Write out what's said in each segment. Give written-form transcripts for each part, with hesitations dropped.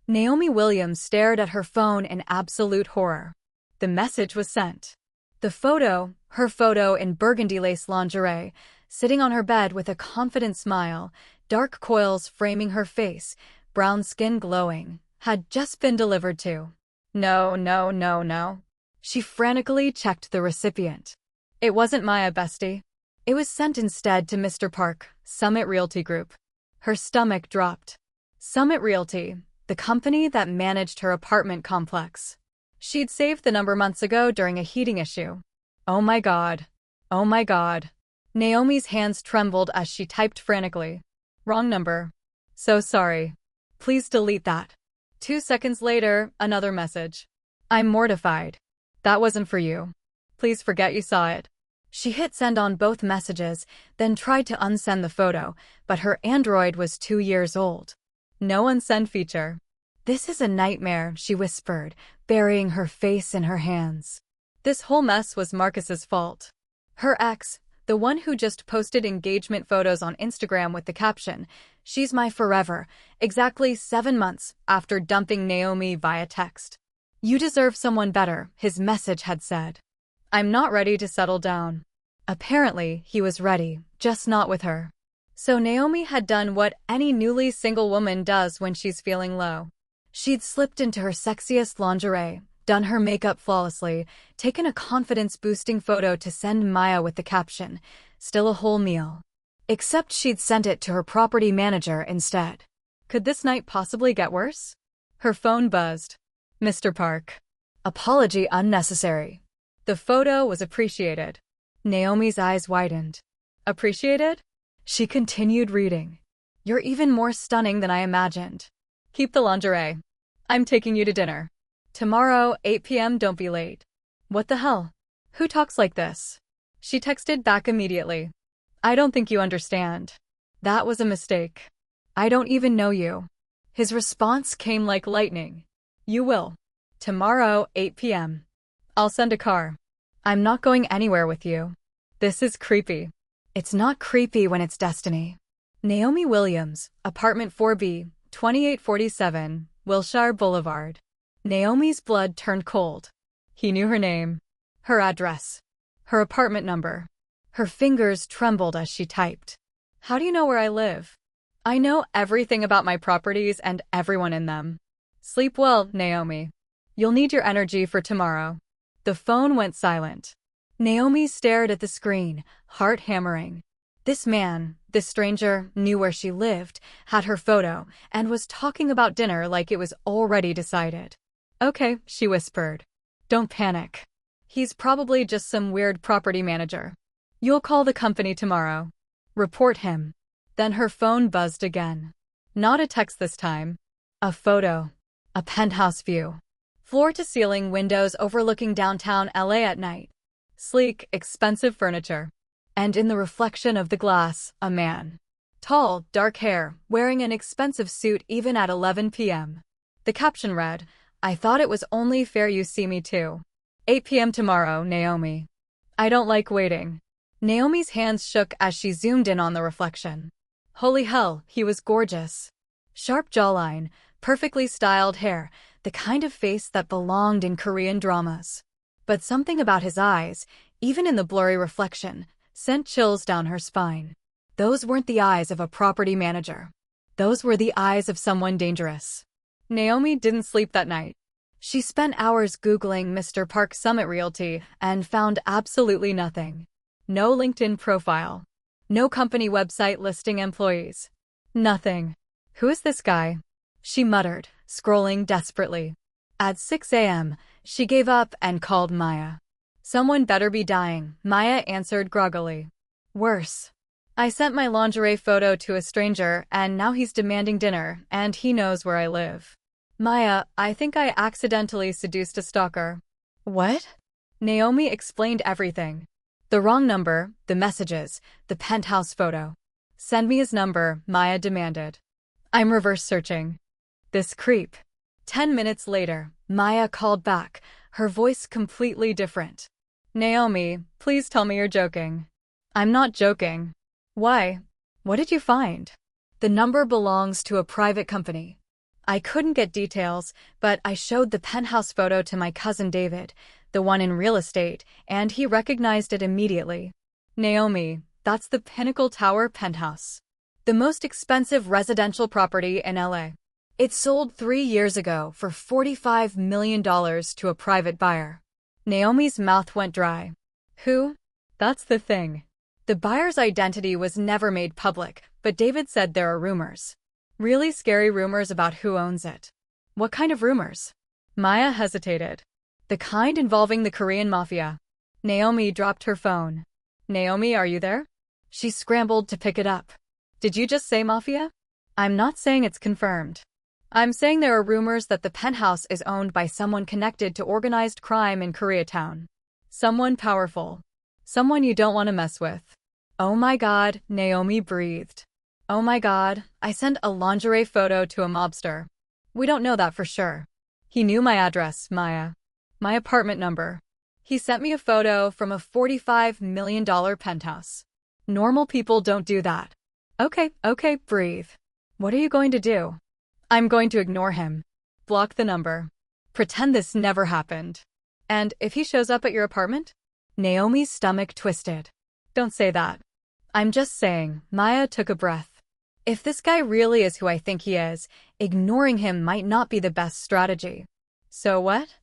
Naomi Williams stared at her phone in absolute horror. The message was sent. The photo, her photo in burgundy lace lingerie, sitting on her bed with a confident smile, dark coils framing her face, brown skin glowing, had just been delivered to. No, no, no, no. She frantically checked the recipient. It wasn't Maya, bestie. It was sent instead to Mr. Park, Summit Realty Group. Her stomach dropped. Summit Realty, the company that managed her apartment complex. She'd saved the number months ago during a heating issue. Oh my God. Oh my God. Naomi's hands trembled as she typed frantically. Wrong number. So sorry. Please delete that. 2 seconds later, another message. I'm mortified. That wasn't for you. Please forget you saw it. She hit send on both messages, then tried to unsend the photo, but her Android was 2 years old. No unsend feature. This is a nightmare, she whispered, burying her face in her hands. This whole mess was Marcus's fault. Her ex, the one who just posted engagement photos on Instagram with the caption, "She's my forever," exactly 7 months after dumping Naomi via text. You deserve someone better, his message had said. I'm not ready to settle down. Apparently, he was ready, just not with her. So Naomi had done what any newly single woman does when she's feeling low. She'd slipped into her sexiest lingerie, done her makeup flawlessly, taken a confidence-boosting photo to send Maya with the caption, "Still a whole meal." Except she'd sent it to her property manager instead. Could this night possibly get worse? Her phone buzzed. Mr. Park. Apology unnecessary. The photo was appreciated. Naomi's eyes widened. Appreciated? She continued reading. You're even more stunning than I imagined. Keep the lingerie. I'm taking you to dinner. Tomorrow, 8 p.m. Don't be late. What the hell? Who talks like this? She texted back immediately. I don't think you understand. That was a mistake. I don't even know you. His response came like lightning. You will. Tomorrow, 8 p.m. I'll send a car. I'm not going anywhere with you. This is creepy. It's not creepy when it's destiny. Naomi Williams, apartment 4B, 2847, Wilshire Boulevard. Naomi's blood turned cold. He knew her name, her address, her apartment number. Her fingers trembled as she typed. How do you know where I live? I know everything about my properties and everyone in them. Sleep well, Naomi. You'll need your energy for tomorrow. The phone went silent. Naomi stared at the screen, heart hammering. This man, this stranger, knew where she lived, had her photo, and was talking about dinner like it was already decided. Okay, she whispered. Don't panic. He's probably just some weird property manager. You'll call the company tomorrow. Report him. Then her phone buzzed again. Not a text this time. A photo. A penthouse view. Floor-to-ceiling windows overlooking downtown LA at night. Sleek, expensive furniture. And in the reflection of the glass, a man. Tall, dark hair, wearing an expensive suit even at 11 p.m. The caption read, I thought it was only fair you see me too. 8 p.m. tomorrow, Naomi. I don't like waiting. Naomi's hands shook as she zoomed in on the reflection. Holy hell, he was gorgeous. Sharp jawline, perfectly styled hair, the kind of face that belonged in Korean dramas. But something about his eyes, even in the blurry reflection, sent chills down her spine. Those weren't the eyes of a property manager. Those were the eyes of someone dangerous. Naomi didn't sleep that night. She spent hours Googling Mr. Park Summit Realty and found absolutely nothing. No LinkedIn profile. No company website listing employees. Nothing. Who is this guy? She muttered, scrolling desperately. At 6 a.m., she gave up and called Maya. Someone better be dying, Maya answered groggily. Worse. I sent my lingerie photo to a stranger and now he's demanding dinner and he knows where I live. Maya, I think I accidentally seduced a stalker. What? Naomi explained everything. The wrong number, the messages, the penthouse photo. Send me his number, Maya demanded. I'm reverse searching. This creep. 10 minutes later, Maya called back, her voice completely different. Naomi, please tell me you're joking. I'm not joking. Why? What did you find? The number belongs to a private company. I couldn't get details, but I showed the penthouse photo to my cousin David, the one in real estate, and he recognized it immediately. Naomi, that's the Pinnacle Tower penthouse. The most expensive residential property in LA. It sold 3 years ago for $45 million to a private buyer. Naomi's mouth went dry. Who? That's the thing. The buyer's identity was never made public, but David said there are rumors. Really scary rumors about who owns it. What kind of rumors? Maya hesitated. The kind involving the Korean Mafia. Naomi dropped her phone. Naomi, are you there? She scrambled to pick it up. Did you just say Mafia? I'm not saying it's confirmed. I'm saying there are rumors that the penthouse is owned by someone connected to organized crime in Koreatown. Someone powerful. Someone you don't want to mess with. Oh my God, Naomi breathed. Oh my God, I sent a lingerie photo to a mobster. We don't know that for sure. He knew my address, Maya. My apartment number. He sent me a photo from a $45 million penthouse. Normal people don't do that. Okay, breathe. What are you going to do? I'm going to ignore him. Block the number. Pretend this never happened. And if he shows up at your apartment? Naomi's stomach twisted. Don't say that. I'm just saying, Maya took a breath. If this guy really is who I think he is, ignoring him might not be the best strategy. So what?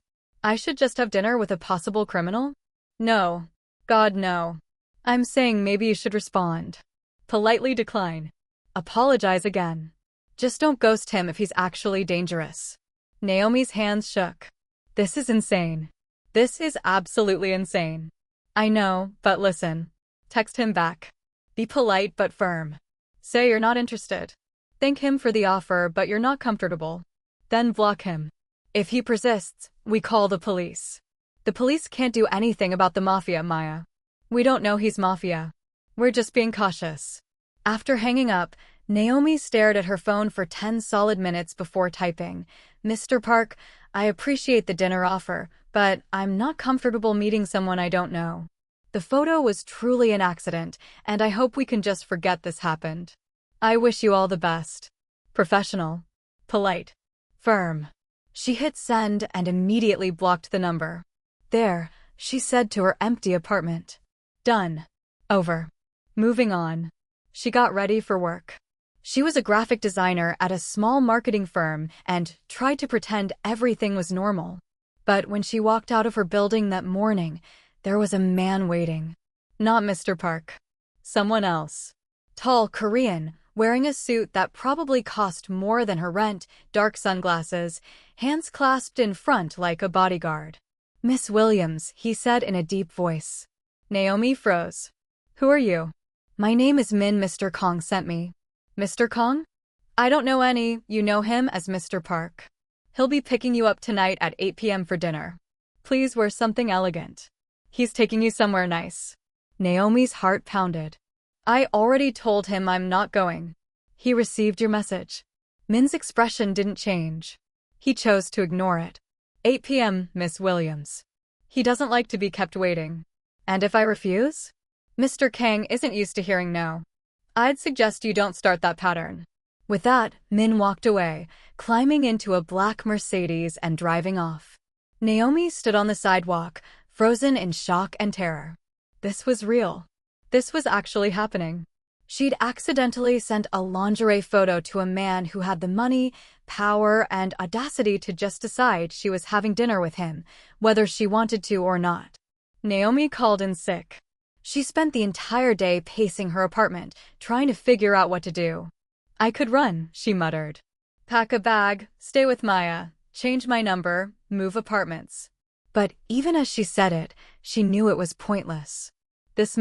I should just have dinner with a possible criminal? No. God, no. I'm saying maybe you should respond. Politely decline. Apologize again. Just don't ghost him if he's actually dangerous. Naomi's hands shook. This is insane. This is absolutely insane. I know, but listen. Text him back. Be polite but firm. Say you're not interested. Thank him for the offer, but you're not comfortable. Then block him. If he persists, we call the police. The police can't do anything about the Mafia, Maya. We don't know he's Mafia. We're just being cautious. After hanging up, Naomi stared at her phone for 10 solid minutes before typing, Mr. Park, I appreciate the dinner offer, but I'm not comfortable meeting someone I don't know. The photo was truly an accident, and I hope we can just forget this happened. I wish you all the best. Professional. Polite. Firm. She hit send and immediately blocked the number. There, she said to her empty apartment. Done. Over. Moving on. She got ready for work. She was a graphic designer at a small marketing firm and tried to pretend everything was normal. But when she walked out of her building that morning, there was a man waiting. Not Mr. Park. Someone else. Tall, Korean, wearing a suit that probably cost more than her rent, dark sunglasses, hands clasped in front like a bodyguard. Miss Williams, he said in a deep voice. Naomi froze. Who are you? My name is Min. Mr. Kang sent me. Mr. Kang? I don't know any. You know him as Mr. Park. He'll be picking you up tonight at 8 p.m. for dinner. Please wear something elegant. He's taking you somewhere nice. Naomi's heart pounded. I already told him I'm not going. He received your message. Min's expression didn't change. He chose to ignore it. 8 p.m., Miss Williams. He doesn't like to be kept waiting. And if I refuse? Mr. Kang isn't used to hearing no. I'd suggest you don't start that pattern. With that, Min walked away, climbing into a black Mercedes and driving off. Naomi stood on the sidewalk, frozen in shock and terror. This was real. This was actually happening. She'd accidentally sent a lingerie photo to a man who had the money, power, and audacity to just decide she was having dinner with him, whether she wanted to or not. Naomi called in sick. She spent the entire day pacing her apartment, trying to figure out what to do. I could run, she muttered. Pack a bag, stay with Maya, change my number, move apartments. But even as she said it, she knew it was pointless. This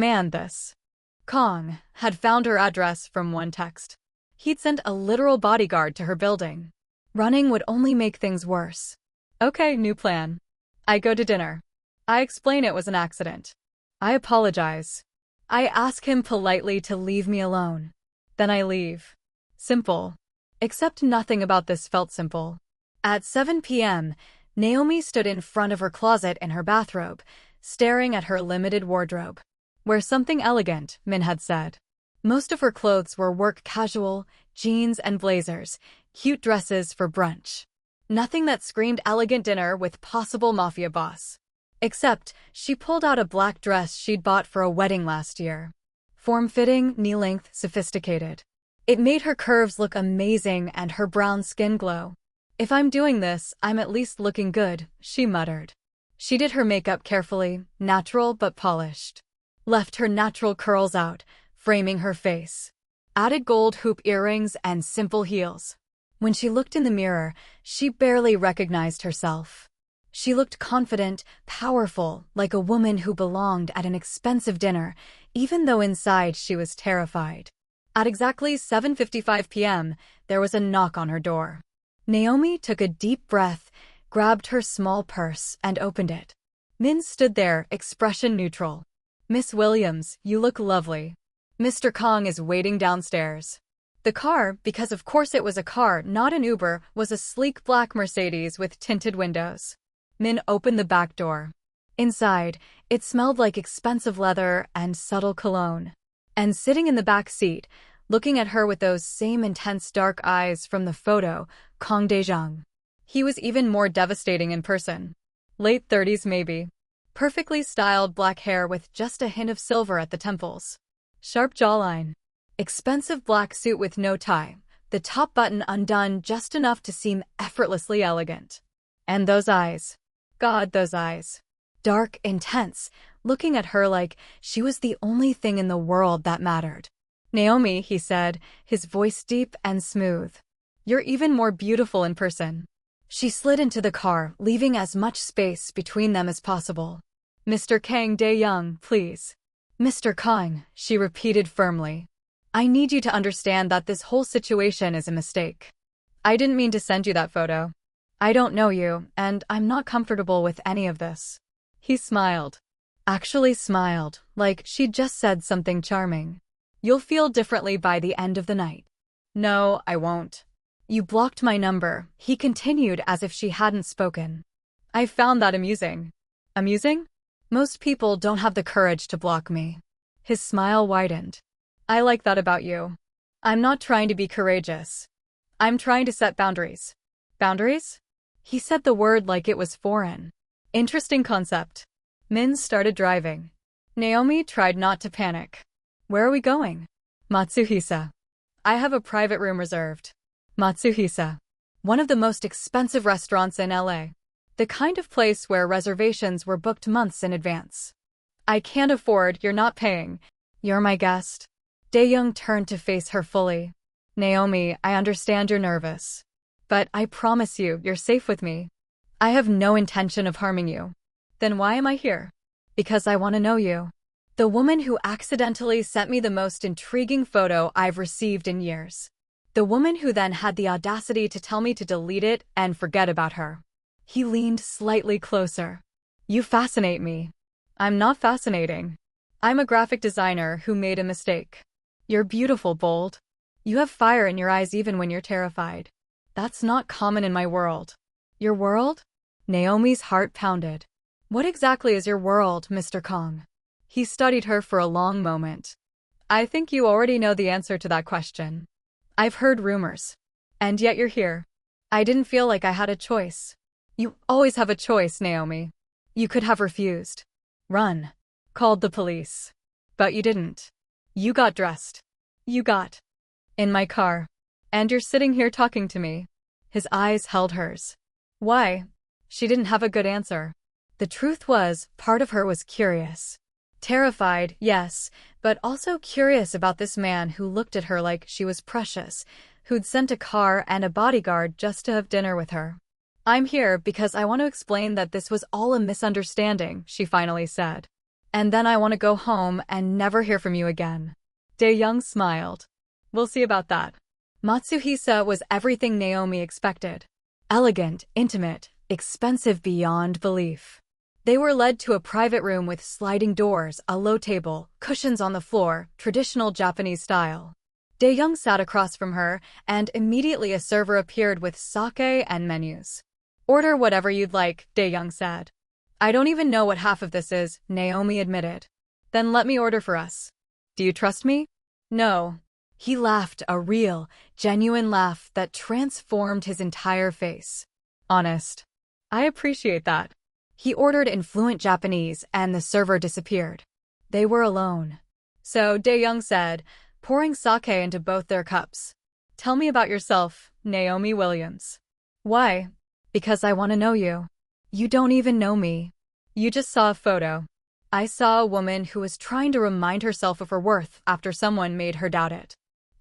Kang, had found her address from one text. He'd sent a literal bodyguard to her building. Running would only make things worse. Okay, new plan. I go to dinner. I explain it was an accident. I apologize. I ask him politely to leave me alone. Then I leave. Simple. Except nothing about this felt simple. At 7 p.m., Naomi stood in front of her closet in her bathrobe, staring at her limited wardrobe. Wear something elegant, Min had said. Most of her clothes were work casual, jeans and blazers, Cute dresses for brunch. Nothing that screamed elegant dinner with possible mafia boss. Except, she pulled out a black dress she'd bought for a wedding last year. Form-fitting, knee-length, sophisticated. It made her curves look amazing and her brown skin glow. "If I'm doing this, I'm at least looking good," she muttered. She did her makeup carefully, natural but polished. Left her natural curls out, framing her face. Added gold hoop earrings and simple heels. When she looked in the mirror, she barely recognized herself. She looked confident, powerful, like a woman who belonged at an expensive dinner, even though inside she was terrified. At exactly 7:55 p.m., there was a knock on her door. Naomi took a deep breath, grabbed her small purse, and opened it. Min stood there, expression neutral. "Miss Williams, you look lovely. Mr. Kang is waiting downstairs." The car, because of course it was a car, not an Uber, was a sleek black Mercedes with tinted windows. Min opened the back door. Inside, it smelled like expensive leather and subtle cologne. And sitting in the back seat, looking at her with those same intense dark eyes from the photo, Kang Dae-Jung. He was even more devastating in person. Late 30s maybe. Perfectly styled black hair with just a hint of silver at the temples. Sharp jawline. Expensive black suit with no tie, the top button undone just enough to seem effortlessly elegant. And those eyes. God, those eyes. Dark, intense, looking at her like she was the only thing in the world that mattered. "Naomi," he said, his voice deep and smooth. "You're even more beautiful in person." She slid into the car, leaving as much space between them as possible. "Mr. Kang Dae-Jung, please." "Mr. Kang," she repeated firmly. "I need you to understand that this whole situation is a mistake. I didn't mean to send you that photo. I don't know you, and I'm not comfortable with any of this." He smiled. Actually smiled, like she'd just said something charming. "You'll feel differently by the end of the night." "No, I won't." "You blocked my number," he continued as if she hadn't spoken. "I found that amusing." "Amusing? Most people don't have the courage to block me." His smile widened. "I like that about you. I'm not trying to be courageous. I'm trying to set boundaries." "Boundaries?" He said the word like it was foreign. Interesting concept. Min started driving. Naomi tried not to panic. "Where are we going?" "Matsuhisa. I have a private room reserved." Matsuhisa. One of the most expensive restaurants in LA. The kind of place where reservations were booked months in advance. "I can't afford, you're not paying. You're my guest." Dae-Jung turned to face her fully. "Naomi, I understand you're nervous. But I promise you, you're safe with me. I have no intention of harming you." "Then why am I here?" "Because I want to know you. The woman who accidentally sent me the most intriguing photo I've received in years. The woman who then had the audacity to tell me to delete it and forget about her." He leaned slightly closer. "You fascinate me." "I'm not fascinating. I'm a graphic designer who made a mistake." "You're beautiful, Bold. You have fire in your eyes even when you're terrified. That's not common in my world." "Your world?" Naomi's heart pounded. "What exactly is your world, Mr. Kang?" He studied her for a long moment. "I think you already know the answer to that question. I've heard rumors. And yet you're here. I didn't feel like I had a choice." "You always have a choice, Naomi. You could have refused. Run. Called the police. But you didn't. You got dressed. You got in my car. And you're sitting here talking to me." His eyes held hers. "Why?" She didn't have a good answer. The truth was, part of her was curious. Terrified, yes, but also curious about this man who looked at her like she was precious, who'd sent a car and a bodyguard just to have dinner with her. "I'm here because I want to explain that this was all a misunderstanding," she finally said. "And then I want to go home and never hear from you again." Dae-Jung smiled. "We'll see about that." Matsuhisa was everything Naomi expected. Elegant, intimate, expensive beyond belief. They were led to a private room with sliding doors, a low table, cushions on the floor, traditional Japanese style. Dae-Jung sat across from her, and immediately a server appeared with sake and menus. "Order whatever you'd like," Dae-Jung said. "I don't even know what half of this is," Naomi admitted. "Then let me order for us." "Do you trust me?" "No." He laughed, a real, genuine laugh that transformed his entire face. Honest. I appreciate that. He ordered in fluent Japanese and the server disappeared. They were alone. So Dae-Jung said, pouring sake into both their cups. Tell me about yourself, Naomi Williams. Why? Because I want to know you. You don't even know me. You just saw a photo. I saw a woman who was trying to remind herself of her worth after someone made her doubt it.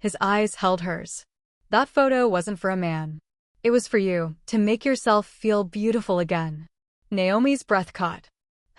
His eyes held hers. That photo wasn't for a man. It was for you, to make yourself feel beautiful again. Naomi's breath caught.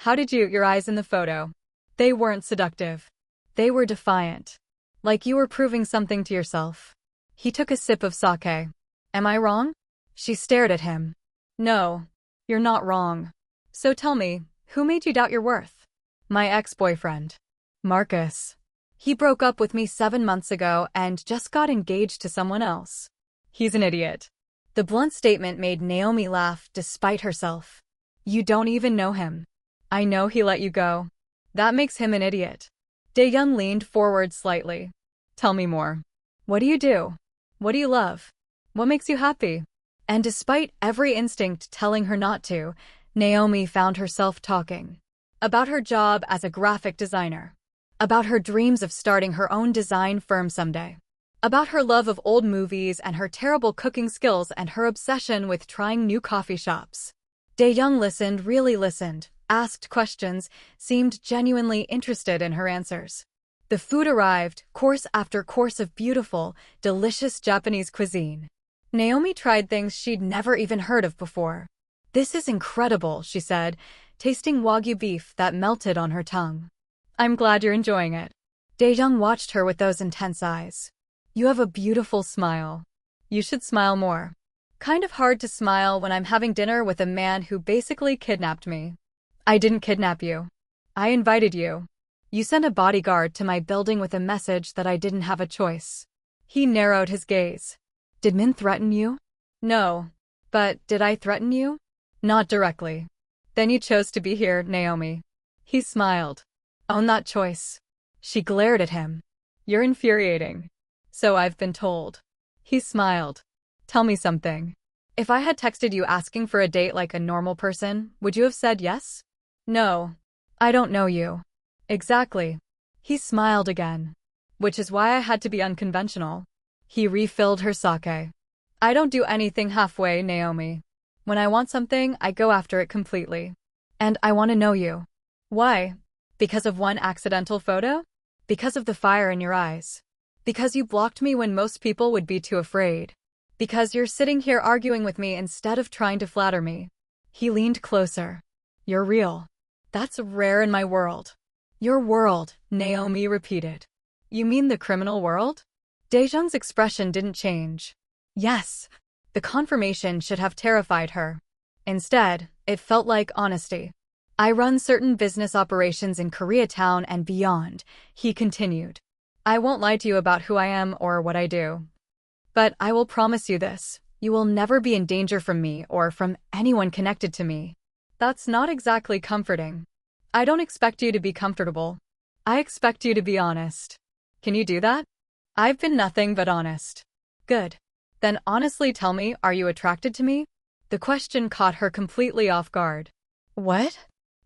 How did your eyes in the photo? They weren't seductive. They were defiant. Like you were proving something to yourself. He took a sip of sake. Am I wrong? She stared at him. No, you're not wrong. So tell me, who made you doubt your worth? My ex-boyfriend. Marcus. He broke up with me 7 months ago and just got engaged to someone else. He's an idiot. The blunt statement made Naomi laugh despite herself. You don't even know him. I know he let you go. That makes him an idiot. Dae-Jung leaned forward slightly. Tell me more. What do you do? What do you love? What makes you happy? And despite every instinct telling her not to, Naomi found herself talking. About her job as a graphic designer. About her dreams of starting her own design firm someday. About her love of old movies and her terrible cooking skills and her obsession with trying new coffee shops. Dae-Jung listened, really listened, asked questions, seemed genuinely interested in her answers. The food arrived, course after course of beautiful, delicious Japanese cuisine. Naomi tried things she'd never even heard of before. This is incredible, she said, tasting Wagyu beef that melted on her tongue. I'm glad you're enjoying it. Dae-Jung watched her with those intense eyes. You have a beautiful smile. You should smile more. Kind of hard to smile when I'm having dinner with a man who basically kidnapped me. I didn't kidnap you. I invited you. You sent a bodyguard to my building with a message that I didn't have a choice. He narrowed his gaze. Did Min threaten you? No. But did I threaten you? Not directly. Then you chose to be here, Naomi. He smiled. Own that choice. She glared at him. You're infuriating. So I've been told. He smiled. Tell me something. If I had texted you asking for a date like a normal person, would you have said yes? No. I don't know you. Exactly. He smiled again. Which is why I had to be unconventional. He refilled her sake. I don't do anything halfway, Naomi. When I want something, I go after it completely. And I want to know you. Why? Because of one accidental photo? Because of the fire in your eyes. Because you blocked me when most people would be too afraid. Because you're sitting here arguing with me instead of trying to flatter me. He leaned closer. You're real. That's rare in my world. Your world, Naomi repeated. You mean the criminal world? Dae-Jung's expression didn't change. Yes. The confirmation should have terrified her. Instead, it felt like honesty. I run certain business operations in Koreatown and beyond, he continued. I won't lie to you about who I am or what I do. But I will promise you this, you will never be in danger from me or from anyone connected to me. That's not exactly comforting. I don't expect you to be comfortable. I expect you to be honest. Can you do that? I've been nothing but honest. Good. Then honestly tell me, are you attracted to me? The question caught her completely off guard. What?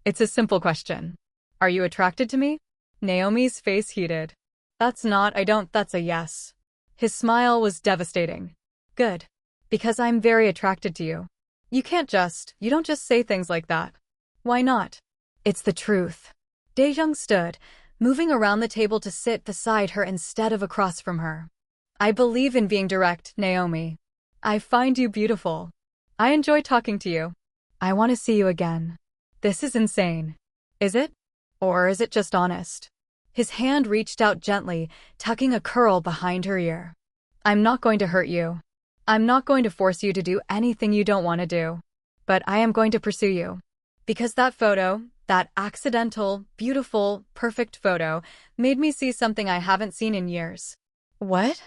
It's a simple question. Are you attracted to me? Naomi's face heated. That's a yes. His smile was devastating. Good. Because I'm very attracted to you. You don't just say things like that. Why not? It's the truth. Dae-Jung stood, moving around the table to sit beside her instead of across from her. I believe in being direct, Naomi. I find you beautiful. I enjoy talking to you. I want to see you again. This is insane. Is it? Or is it just honest? His hand reached out gently, tucking a curl behind her ear. I'm not going to hurt you. I'm not going to force you to do anything you don't want to do. But I am going to pursue you. Because that photo, that accidental, beautiful, perfect photo, made me see something I haven't seen in years. What?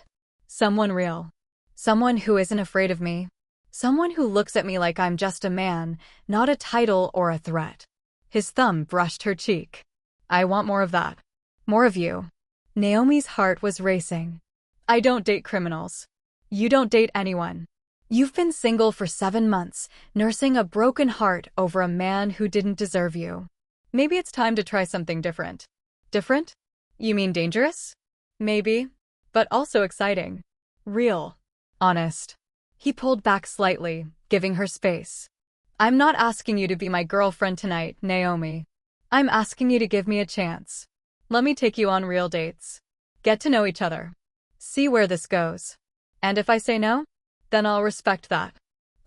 Someone real. Someone who isn't afraid of me. Someone who looks at me like I'm just a man, not a title or a threat. His thumb brushed her cheek. I want more of that. More of you. Naomi's heart was racing. I don't date criminals. You don't date anyone. You've been single for 7 months, nursing a broken heart over a man who didn't deserve you. Maybe it's time to try something different. Different? You mean dangerous? Maybe. But also exciting. Real. Honest. He pulled back slightly, giving her space. I'm not asking you to be my girlfriend tonight, Naomi. I'm asking you to give me a chance. Let me take you on real dates. Get to know each other. See where this goes. And if I say no, then I'll respect that.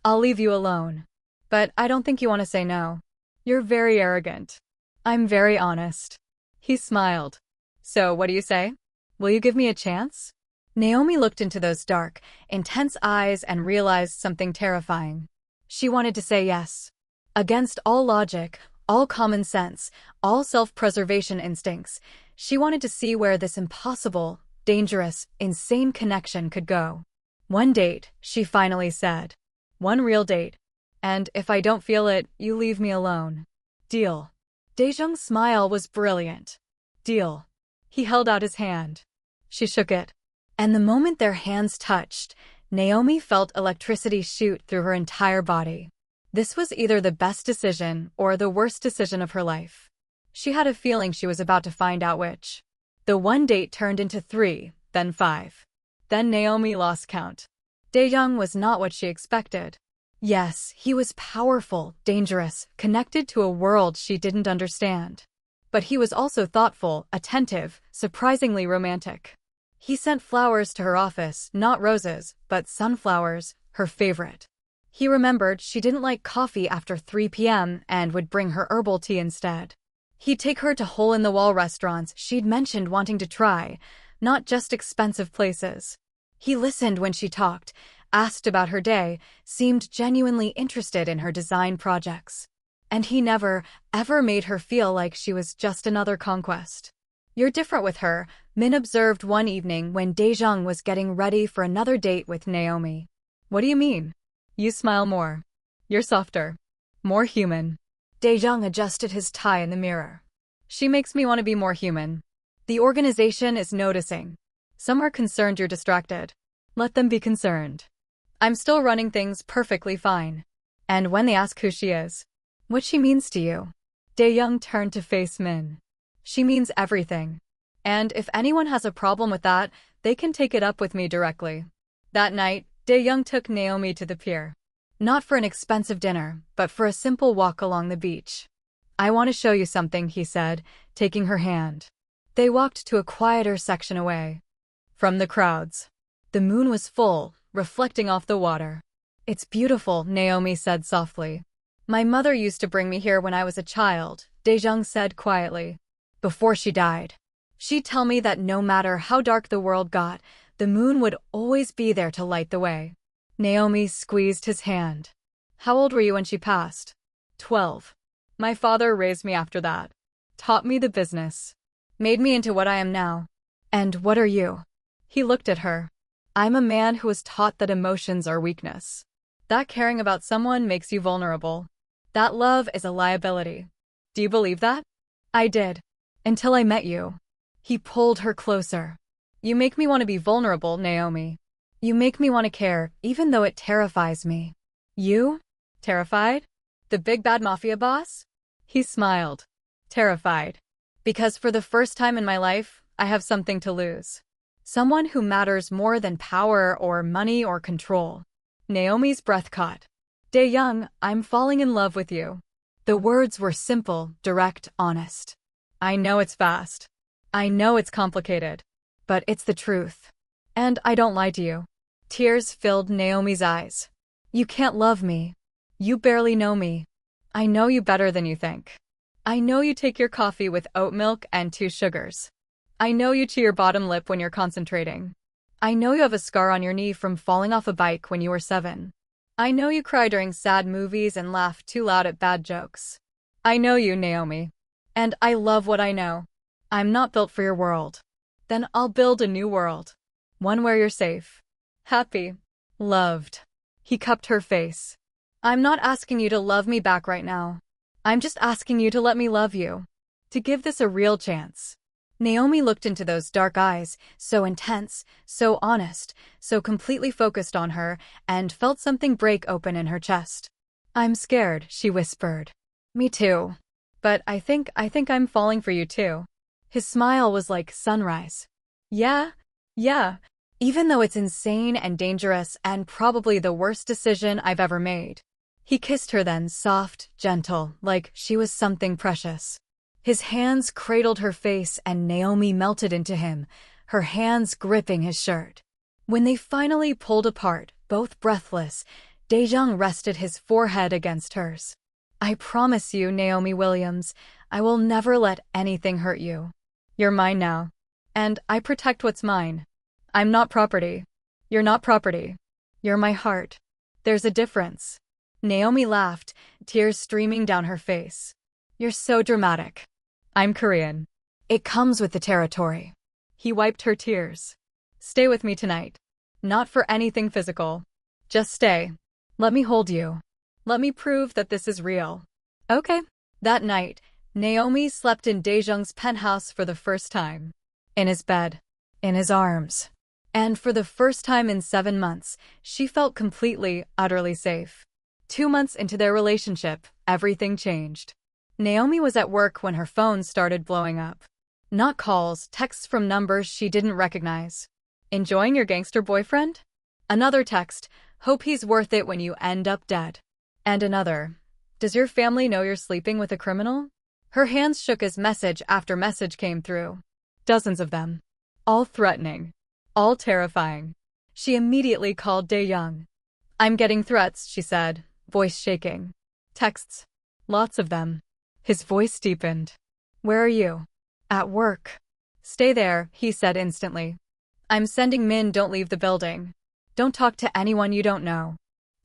I'll leave you alone. But I don't think you want to say no. You're very arrogant. I'm very honest. He smiled. So, what do you say? Will you give me a chance? Naomi looked into those dark, intense eyes and realized something terrifying. She wanted to say yes. Against all logic, all common sense, all self-preservation instincts, she wanted to see where this impossible, dangerous, insane connection could go. One date, she finally said. One real date. And if I don't feel it, you leave me alone. Deal. Dae-Jung's smile was brilliant. Deal. He held out his hand. She shook it. And the moment their hands touched, Naomi felt electricity shoot through her entire body. This was either the best decision or the worst decision of her life. She had a feeling she was about to find out which. The one date turned into 3, then 5. Then Naomi lost count. Dae-Jung was not what she expected. Yes, he was powerful, dangerous, connected to a world she didn't understand. But he was also thoughtful, attentive, surprisingly romantic. He sent flowers to her office, not roses, but sunflowers, her favorite. He remembered she didn't like coffee after 3 p.m. and would bring her herbal tea instead. He'd take her to hole-in-the-wall restaurants she'd mentioned wanting to try, not just expensive places. He listened when she talked, asked about her day, seemed genuinely interested in her design projects. And he never, ever made her feel like she was just another conquest. You're different with her, Min observed one evening when Dae-Jung was getting ready for another date with Naomi. What do you mean? You smile more. You're softer. More human. Dae-Jung adjusted his tie in the mirror. She makes me want to be more human. The organization is noticing. Some are concerned you're distracted. Let them be concerned. I'm still running things perfectly fine. And when they ask who she is, what she means to you, Dae-Jung turned to face Min. She means everything. And if anyone has a problem with that, they can take it up with me directly. That night, Dae-Jung took Naomi to the pier. Not for an expensive dinner, but for a simple walk along the beach. I want to show you something, he said, taking her hand. They walked to a quieter section away from the crowds. The moon was full, reflecting off the water. It's beautiful, Naomi said softly. My mother used to bring me here when I was a child, Dae-Jung said quietly. Before she died. She'd tell me that no matter how dark the world got, the moon would always be there to light the way. Naomi squeezed his hand. How old were you when she passed? 12. My father raised me after that. Taught me the business. Made me into what I am now. And what are you? He looked at her. I'm a man who was taught that emotions are weakness. That caring about someone makes you vulnerable. That love is a liability. Do you believe that? I did. Until I met you. He pulled her closer. You make me want to be vulnerable, Naomi. You make me want to care, even though it terrifies me. You? Terrified? The big bad Mafia boss? He smiled. Terrified. Because for the first time in my life, I have something to lose. Someone who matters more than power or money or control. Naomi's breath caught. Dae-Jung, I'm falling in love with you. The words were simple, direct, honest. I know it's fast. I know it's complicated. But it's the truth. And I don't lie to you. Tears filled Naomi's eyes. You can't love me. You barely know me. I know you better than you think. I know you take your coffee with oat milk and 2 sugars. I know you chew your bottom lip when you're concentrating. I know you have a scar on your knee from falling off a bike when you were 7. I know you cry during sad movies and laugh too loud at bad jokes. I know you, Naomi. And I love what I know. I'm not built for your world. Then I'll build a new world. One where you're safe. Happy. Loved. He cupped her face. I'm not asking you to love me back right now. I'm just asking you to let me love you. To give this a real chance. Naomi looked into those dark eyes, so intense, so honest, so completely focused on her, and felt something break open in her chest. "I'm scared," she whispered. "Me too. But I think I'm falling for you too." His smile was like sunrise. "Yeah? Yeah. Even though it's insane and dangerous and probably the worst decision I've ever made." He kissed her then, soft, gentle, like she was something precious. His hands cradled her face and Naomi melted into him, her hands gripping his shirt. When they finally pulled apart, both breathless, Dae-Jung rested his forehead against hers. "I promise you, Naomi Williams, I will never let anything hurt you. You're mine now. And I protect what's mine. I'm not property. You're not property. You're my heart. There's a difference." Naomi laughed, tears streaming down her face. "You're so dramatic. I'm Korean. It comes with the territory." He wiped her tears. "Stay with me tonight. Not for anything physical. Just stay. Let me hold you. Let me prove that this is real." Okay. That night, Naomi slept in Dae-Jung's penthouse for the first time. In his bed. In his arms. And for the first time in 7 months, she felt completely, utterly safe. 2 months into their relationship, everything changed. Naomi was at work when her phone started blowing up. Not calls, texts from numbers she didn't recognize. "Enjoying your gangster boyfriend?" Another text, "Hope he's worth it when you end up dead." And another, "Does your family know you're sleeping with a criminal?" Her hands shook as message after message came through. Dozens of them. All threatening. All terrifying. She immediately called Dae-Jung. "I'm getting threats," she said, voice shaking. Texts. Lots of them. His voice deepened. "Where are you?" "At work." "Stay there," he said instantly. "I'm sending Min. Don't leave the building. Don't talk to anyone you don't know.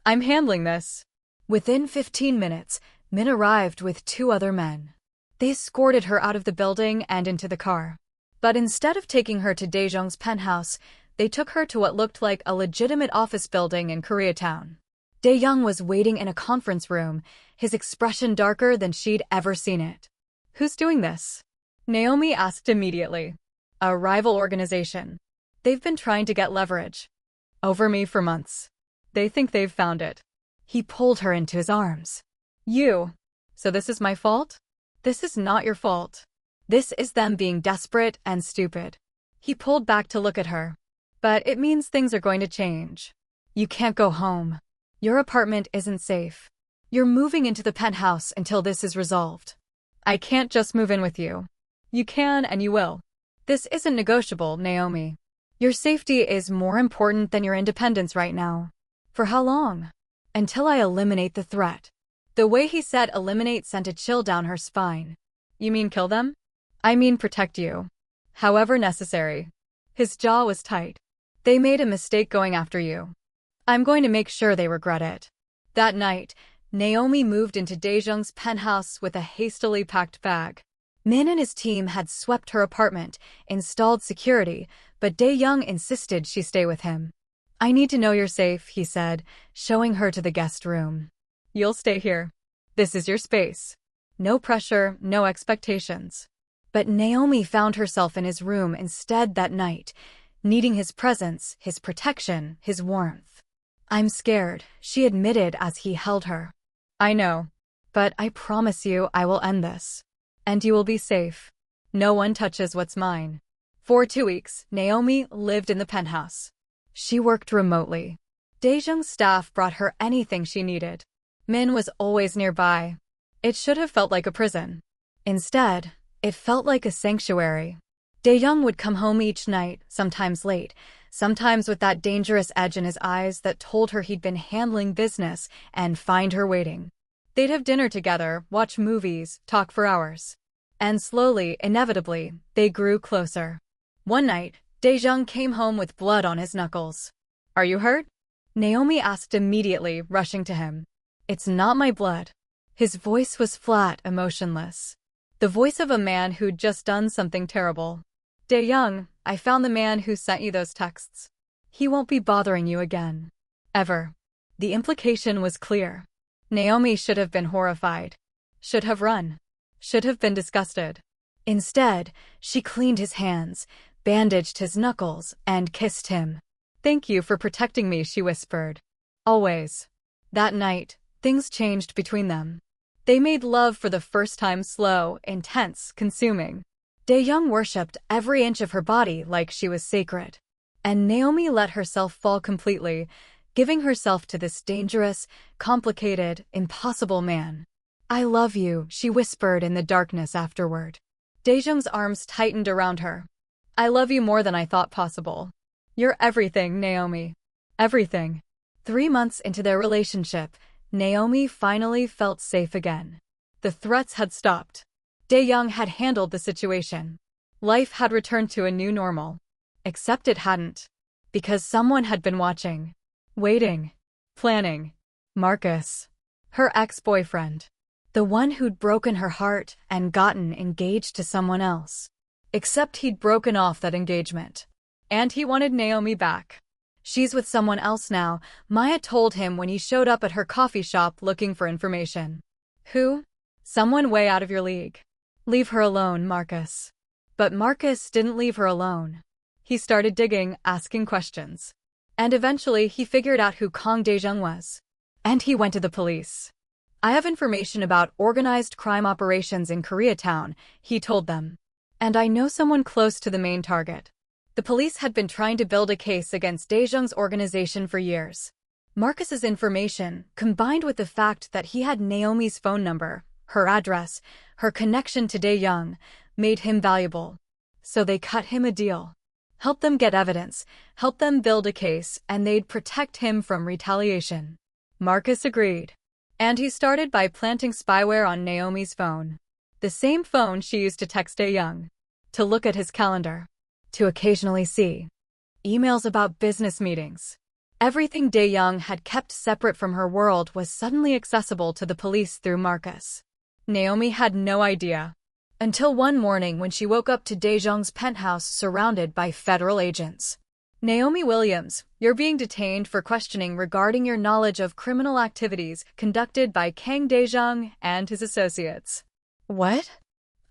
I'm handling this." Within 15 minutes, Min arrived with 2 other men. They escorted her out of the building and into the car. But instead of taking her to Dae-Jung's penthouse, they took her to what looked like a legitimate office building in Koreatown. Dae-Jung was waiting in a conference room, his expression darker than she'd ever seen it. "Who's doing this?" Naomi asked immediately. "A rival organization. They've been trying to get leverage over me for months. They think they've found it." He pulled her into his arms. "You. So this is my fault?" "This is not your fault. This is them being desperate and stupid." He pulled back to look at her. "But it means things are going to change. You can't go home. Your apartment isn't safe. You're moving into the penthouse until this is resolved. I can't just move in with you. You can and you will. This isn't negotiable, Naomi. Your safety is more important than your independence right now." "For how long?" "Until I eliminate the threat." The way he said eliminate sent a chill down her spine. "You mean kill them?" "I mean protect you. However necessary." His jaw was tight. "They made a mistake going after you. I'm going to make sure they regret it." That night, Naomi moved into Dae-Jung's penthouse with a hastily packed bag. Min and his team had swept her apartment, installed security, but Dae-Jung insisted she stay with him. "I need to know you're safe," he said, showing her to the guest room. "You'll stay here. This is your space. No pressure, no expectations." But Naomi found herself in his room instead that night, needing his presence, his protection, his warmth. "I'm scared," she admitted as he held her. "I know. But I promise you I will end this. And you will be safe. No one touches what's mine." For 2 weeks, Naomi lived in the penthouse. She worked remotely. Dae-Jung's staff brought her anything she needed. Min was always nearby. It should have felt like a prison. Instead, it felt like a sanctuary. Dae-Jung would come home each night, sometimes late, sometimes with that dangerous edge in his eyes that told her he'd been handling business, and find her waiting. They'd have dinner together, watch movies, talk for hours. And slowly, inevitably, they grew closer. One night, Dae-Jung came home with blood on his knuckles. "Are you hurt?" Naomi asked immediately, rushing to him. "It's not my blood." His voice was flat, emotionless. The voice of a man who'd just done something terrible. "Dae-Jung, I found the man who sent you those texts. He won't be bothering you again. Ever." The implication was clear. Naomi should have been horrified. Should have run. Should have been disgusted. Instead, she cleaned his hands, bandaged his knuckles, and kissed him. "Thank you for protecting me," she whispered. "Always." That night, things changed between them. They made love for the first time, slow, intense, consuming. Dae-Jung worshipped every inch of her body like she was sacred. And Naomi let herself fall completely, giving herself to this dangerous, complicated, impossible man. "I love you," she whispered in the darkness afterward. Dae-Jung's arms tightened around her. "I love you more than I thought possible. You're everything, Naomi. Everything." 3 months into their relationship, Naomi finally felt safe again. The threats had stopped. Dae-Jung had handled the situation. Life had returned to a new normal. Except it hadn't. Because someone had been watching. Waiting. Planning. Marcus. Her ex-boyfriend. The one who'd broken her heart and gotten engaged to someone else. Except he'd broken off that engagement. And he wanted Naomi back. "She's with someone else now," Maya told him when he showed up at her coffee shop looking for information. "Who?" "Someone way out of your league. Leave her alone, Marcus." But Marcus didn't leave her alone. He started digging, asking questions. And eventually he figured out who Kang Dae-Jung was. And he went to the police. "I have information about organized crime operations in Koreatown," he told them. "And I know someone close to the main target." The police had been trying to build a case against Dae-Jung's organization for years. Marcus's information, combined with the fact that he had Naomi's phone number, her address, her connection to Dae-Jung, made him valuable. So they cut him a deal. Help them get evidence, help them build a case, and they'd protect him from retaliation. Marcus agreed. And he started by planting spyware on Naomi's phone. The same phone she used to text Dae-Jung. To look at his calendar. To occasionally see emails about business meetings. Everything Dae-Jung had kept separate from her world was suddenly accessible to the police through Marcus. Naomi had no idea. Until one morning when she woke up to Dae-Jung's penthouse surrounded by federal agents. "Naomi Williams, you're being detained for questioning regarding your knowledge of criminal activities conducted by Kang Dae-Jung and his associates." "What?"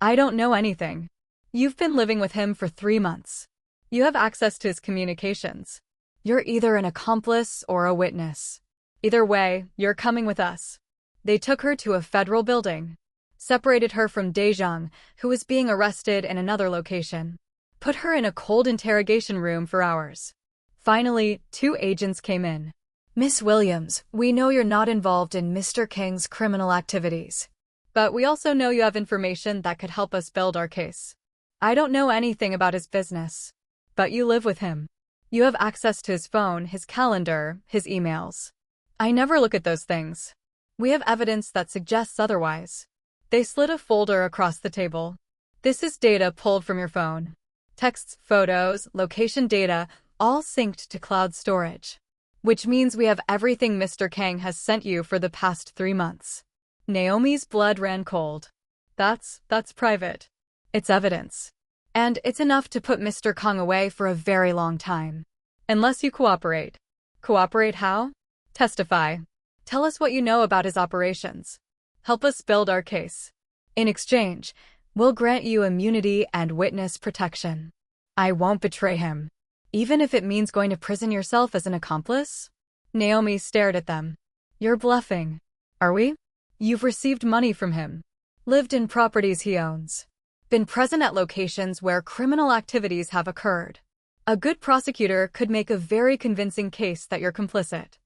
"I don't know anything. You've been living with him for 3 months. You have access to his communications. You're either an accomplice or a witness. Either way, you're coming with us." They took her to a federal building. Separated her from Dae-Jung, who was being arrested in another location. Put her in a cold interrogation room for hours. Finally, 2 agents came in. "Miss Williams, we know you're not involved in Mr. Kang's criminal activities. But we also know you have information that could help us build our case. I don't know anything about his business. But you live with him. You have access to his phone, his calendar, his emails. I never look at those things. We have evidence that suggests otherwise." They slid a folder across the table. "This is data pulled from your phone. Texts, photos, location data, all synced to cloud storage. Which means we have everything Mr. Kang has sent you for the past 3 months." Naomi's blood ran cold. That's private. It's evidence. And it's enough to put Mr. Kang away for a very long time. Unless you cooperate. Cooperate how? Testify. Tell us what you know about his operations. Help us build our case. In exchange, we'll grant you immunity and witness protection. I won't betray him. Even if it means going to prison yourself as an accomplice? Naomi stared at them. You're bluffing. Are we? You've received money from him. Lived in properties he owns. Been present at locations where criminal activities have occurred. A good prosecutor could make a very convincing case that you're complicit.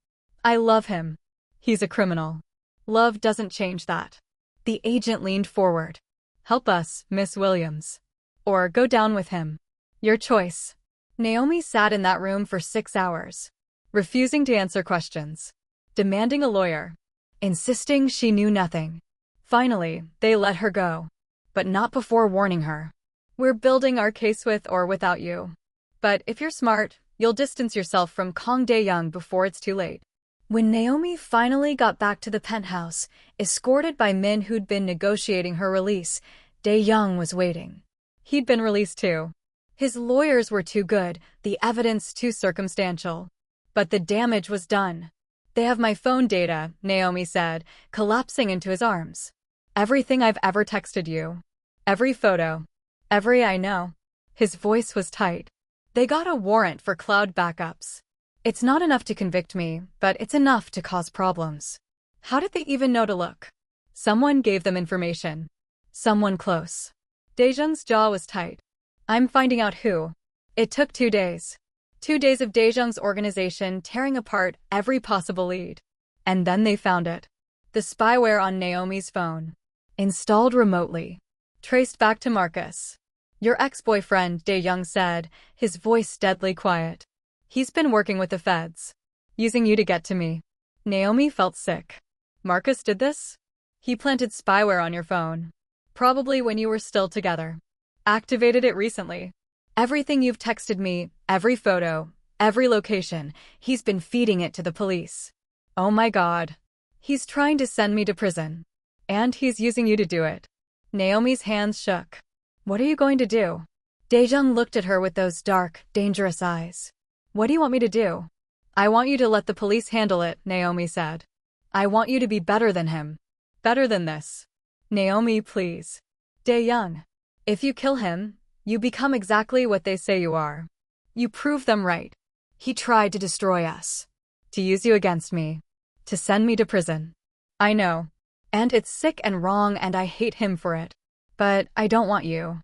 I love him. He's a criminal. Love doesn't change that. The agent leaned forward. Help us, Miss Williams. Or go down with him. Your choice. Naomi sat in that room for 6 hours. Refusing to answer questions. Demanding a lawyer. Insisting she knew nothing. Finally, they let her go. But not before warning her. We're building our case with or without you. But if you're smart, you'll distance yourself from Kang Dae-Jung before it's too late. When Naomi finally got back to the penthouse, escorted by men who'd been negotiating her release, Dae-Jung was waiting. He'd been released too. His lawyers were too good, the evidence too circumstantial. But the damage was done. They have my phone data, Naomi said, collapsing into his arms. Everything I've ever texted you. Every photo. I know. His voice was tight. They got a warrant for cloud backups. It's not enough to convict me, but it's enough to cause problems. How did they even know to look? Someone gave them information. Someone close. Dae-Jung's jaw was tight. I'm finding out who. It took 2 days. 2 days of Dae-Jung's organization tearing apart every possible lead. And then they found it. The spyware on Naomi's phone. Installed remotely. Traced back to Marcus. Your ex-boyfriend, Dae-Jung said, his voice deadly quiet. He's been working with the feds. Using you to get to me. Naomi felt sick. Marcus did this? He planted spyware on your phone. Probably when you were still together. Activated it recently. Everything you've texted me, every photo, every location, he's been feeding it to the police. Oh my God. He's trying to send me to prison. And he's using you to do it. Naomi's hands shook. What are you going to do? Dae-Jung looked at her with those dark, dangerous eyes. What do you want me to do? I want you to let the police handle it, Naomi said. I want you to be better than him. Better than this. Naomi, please. Dae-Jung. If you kill him, you become exactly what they say you are. You prove them right. He tried to destroy us. To use you against me. To send me to prison. I know. And it's sick and wrong and I hate him for it. But I don't want you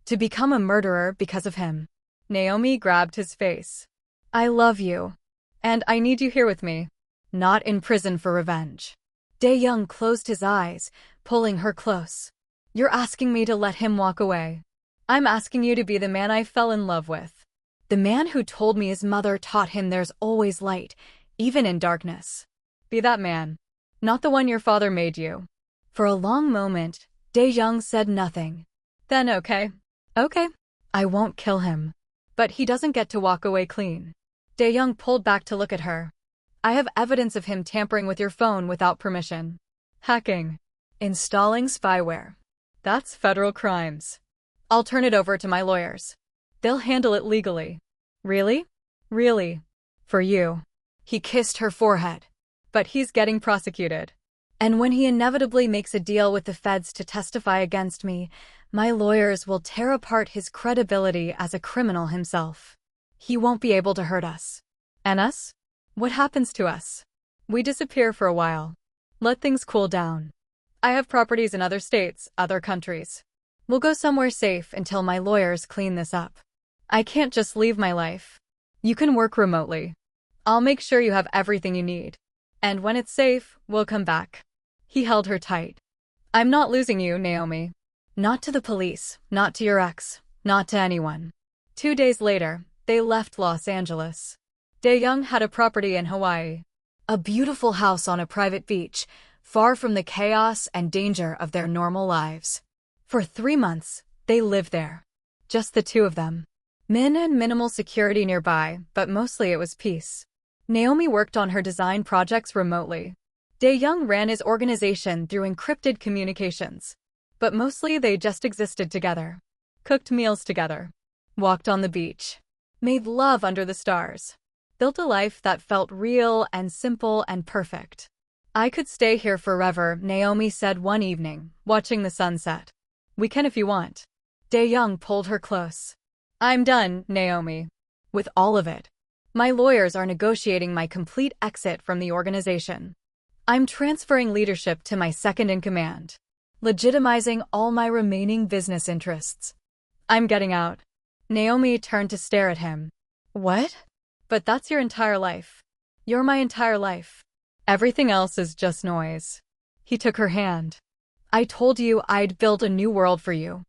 to become a murderer because of him. Naomi grabbed his face. I love you. And I need you here with me. Not in prison for revenge. Dae-Jung closed his eyes, pulling her close. You're asking me to let him walk away. I'm asking you to be the man I fell in love with. The man who told me his mother taught him there's always light, even in darkness. Be that man. Not the one your father made you. For a long moment, Dae-Jung said nothing. Then okay. Okay. I won't kill him. But he doesn't get to walk away clean. Dae-Jung pulled back to look at her. I have evidence of him tampering with your phone without permission. Hacking. Installing spyware. That's federal crimes. I'll turn it over to my lawyers. They'll handle it legally. Really? Really? For you. He kissed her forehead. But he's getting prosecuted. And when he inevitably makes a deal with the feds to testify against me, my lawyers will tear apart his credibility as a criminal himself. He won't be able to hurt us. And us? What happens to us? We disappear for a while. Let things cool down. I have properties in other states, other countries. We'll go somewhere safe until my lawyers clean this up. I can't just leave my life. You can work remotely. I'll make sure you have everything you need. And when it's safe, we'll come back. He held her tight. I'm not losing you, Naomi. Not to the police, not to your ex, not to anyone. 2 days later, they left Los Angeles. Dae-Jung had a property in Hawaii. A beautiful house on a private beach, far from the chaos and danger of their normal lives. For 3 months, they lived there. Just the two of them. Min and minimal security nearby, but mostly it was peace. Naomi worked on her design projects remotely. Dae-Jung ran his organization through encrypted communications. But mostly they just existed together. Cooked meals together. Walked on the beach. Made love under the stars. Built a life that felt real and simple and perfect. I could stay here forever, Naomi said one evening, watching the sunset. We can if you want. Dae-Jung pulled her close. I'm done, Naomi. With all of it. My lawyers are negotiating my complete exit from the organization. I'm transferring leadership to my second-in-command. Legitimizing all my remaining business interests. I'm getting out. Naomi turned to stare at him. What? But that's your entire life. You're my entire life. Everything else is just noise. He took her hand. I told you I'd build a new world for you.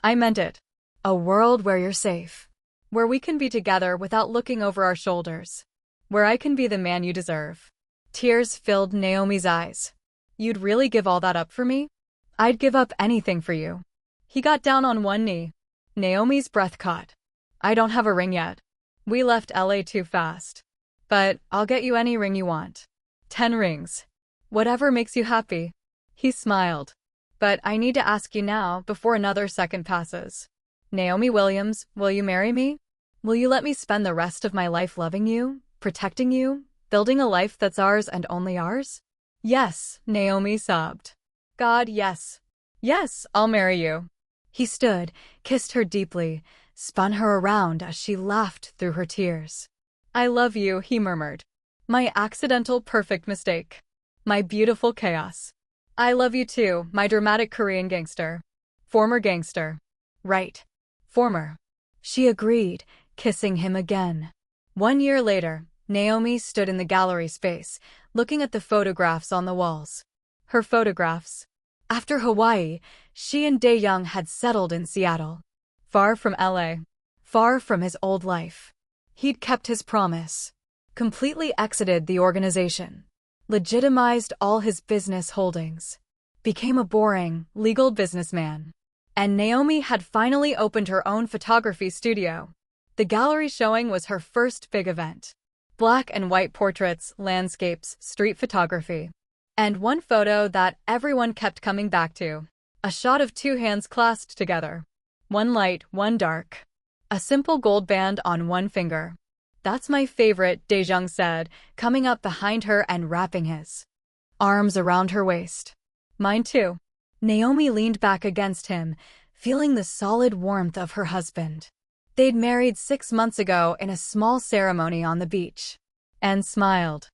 I meant it. A world where you're safe. Where we can be together without looking over our shoulders. Where I can be the man you deserve. Tears filled Naomi's eyes. You'd really give all that up for me? I'd give up anything for you. He got down on one knee. Naomi's breath caught. I don't have a ring yet. We left LA too fast. But I'll get you any ring you want. 10 rings. Whatever makes you happy. He smiled. But I need to ask you now before another second passes. Naomi Williams, will you marry me? Will you let me spend the rest of my life loving you, protecting you, building a life that's ours and only ours? Yes, Naomi sobbed. God, yes. Yes, I'll marry you. He stood, kissed her deeply, spun her around as she laughed through her tears. "I love you," he murmured. "My accidental perfect mistake. My beautiful chaos. I love you too, my dramatic Korean gangster." "Former gangster." "Right. Former." She agreed, kissing him again. 1 year later, Naomi stood in the gallery space, looking at the photographs on the walls. Her photographs. After Hawaii, she and Dae-Jung had settled in Seattle. Far from LA. Far from his old life. He'd kept his promise. Completely exited the organization. Legitimized all his business holdings. Became a boring, legal businessman. And Naomi had finally opened her own photography studio. The gallery showing was her first big event. Black and white portraits, landscapes, street photography. And one photo that everyone kept coming back to. A shot of two hands clasped together. One light, one dark. A simple gold band on one finger. "That's my favorite," Dae-Jung said, coming up behind her and wrapping his arms around her waist. "Mine too." Naomi leaned back against him, feeling the solid warmth of her husband. They'd married 6 months ago in a small ceremony on the beach. And smiled.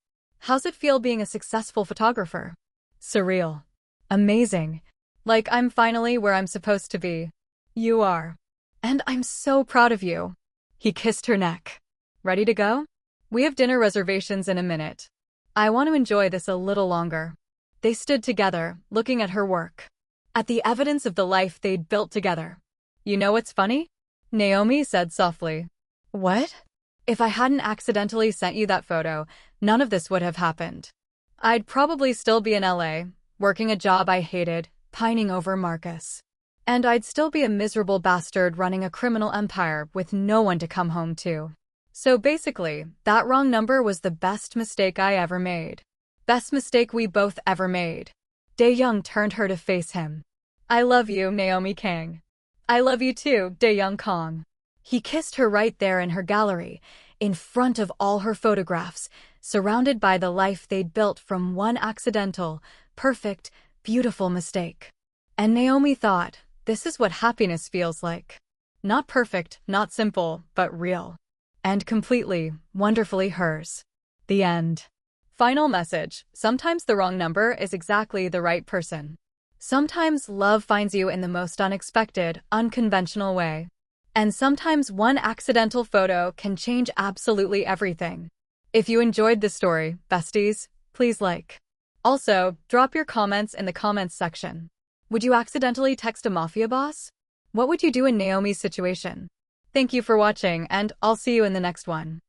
"How's it feel being a successful photographer?" "Surreal. Amazing. Like I'm finally where I'm supposed to be." "You are. And I'm so proud of you." He kissed her neck. "Ready to go? We have dinner reservations in a minute. I want to enjoy this a little longer." They stood together, looking at her work. At the evidence of the life they'd built together. "You know what's funny?" Naomi said softly. "What?" "If I hadn't accidentally sent you that photo, none of this would have happened. I'd probably still be in LA, working a job I hated, pining over Marcus. And I'd still be a miserable bastard running a criminal empire with no one to come home to. So basically, that wrong number was the best mistake I ever made. Best mistake we both ever made." Dae-Jung turned her to face him. "I love you, Naomi Kang." "I love you too, Dae-Jung Kang." He kissed her right there in her gallery, in front of all her photographs, surrounded by the life they'd built from one accidental, perfect, beautiful mistake. And Naomi thought, this is what happiness feels like. Not perfect, not simple, but real. And completely, wonderfully hers. The end. Final message: sometimes the wrong number is exactly the right person. Sometimes love finds you in the most unexpected, unconventional way. And sometimes one accidental photo can change absolutely everything. If you enjoyed this story, besties, please like. Also, drop your comments in the comments section. Would you accidentally text a mafia boss? What would you do in Naomi's situation? Thank you for watching, and I'll see you in the next one.